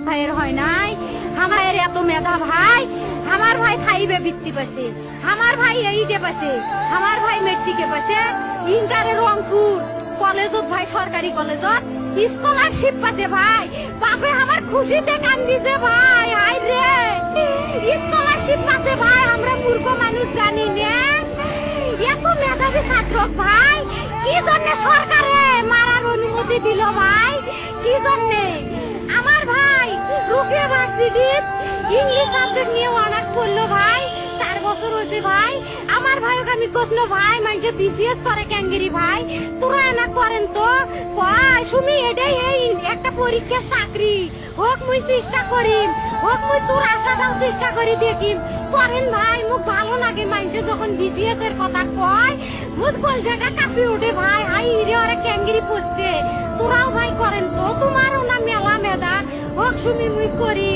ভাইয়ের হয় নাই আমার এত মেধা ভাই আমার ভাই খাইবে বৃত্তি পাচ্ছে আমার ভাই এইটে পাচ্ছে আমার ভাই মেট্রিকে পাচ্ছে ইন্টারে রংপুর কলেজত ভাই সরকারি কলেজত স্কলারশিপ পাচ্ছে ভাই বাপে আমার খুশিতে কান্দিছে ভাই হাই রে স্কলারশিপ পাচ্ছে ভাই আমরা মূর্খ মানুষ জানি না এত মেধাবী ছাত্র ভাই কি জন্য সরকারে মারার অনুমতি দিল ভাই কি জন্য আমার ভাই রুকিয়া ভার্সিটি ইংলিশ সাবজেক্ট নিয়ে অনার্স করলো ভাই 4 বছর হয়েছে ভাই আমার ভাইকে আমি কখনো ভাই মানে বিসিএস করে ক্যাঙ্গেরি ভাই তোরা না করেন তো ভাই শুনি এটাই এই একটা পরীক্ষা চাকরি হোক মুই চেষ্টা করি হোক মুই তোর আশা দাও চেষ্টা করি দেখি করেন ভাই মুখ ভালো লাগে মানুষে যখন বিসিএস এর কথা কয় মুখ কলজাটা কাঁপি ওঠে ভাই হাই রে ওরা ক্যাঙ্গেরি পড়ছে তোরাও ভাই করেন তো তোমারও না মেলা মেধা হোক শুনি মুই করি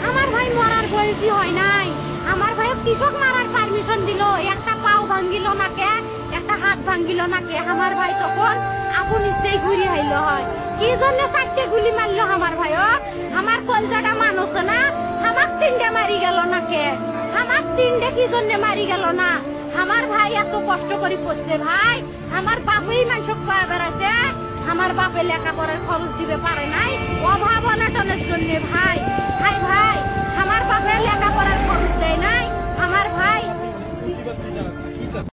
আমার ভাই মরার বয়সী হয় নাই আমার ভাই কৃষক মারার পারমিশন দিল একটা পাও ভাঙ্গিল নাকে একটা হাত ভাঙ্গিল নাকে আমার ভাই তখন আপন ইচ্ছেই ঘুরি আইল হয় কি জন্য 4টে গুলি মারলো আমার ভাই আমার কলজাটা মানুষ না আমার 3টে মারি গেল নাকে আমার 3টে কি জন্য মারি গেল না আমার ভাই এত কষ্ট করে পড়ছে ভাই আমার বাপই মানুষ কয়ে বেড়াচ্ছে আমার বাপে লেখাপড়ার খরচ দিতে পারে নাই অভাব অনাটনের জন্য ভাই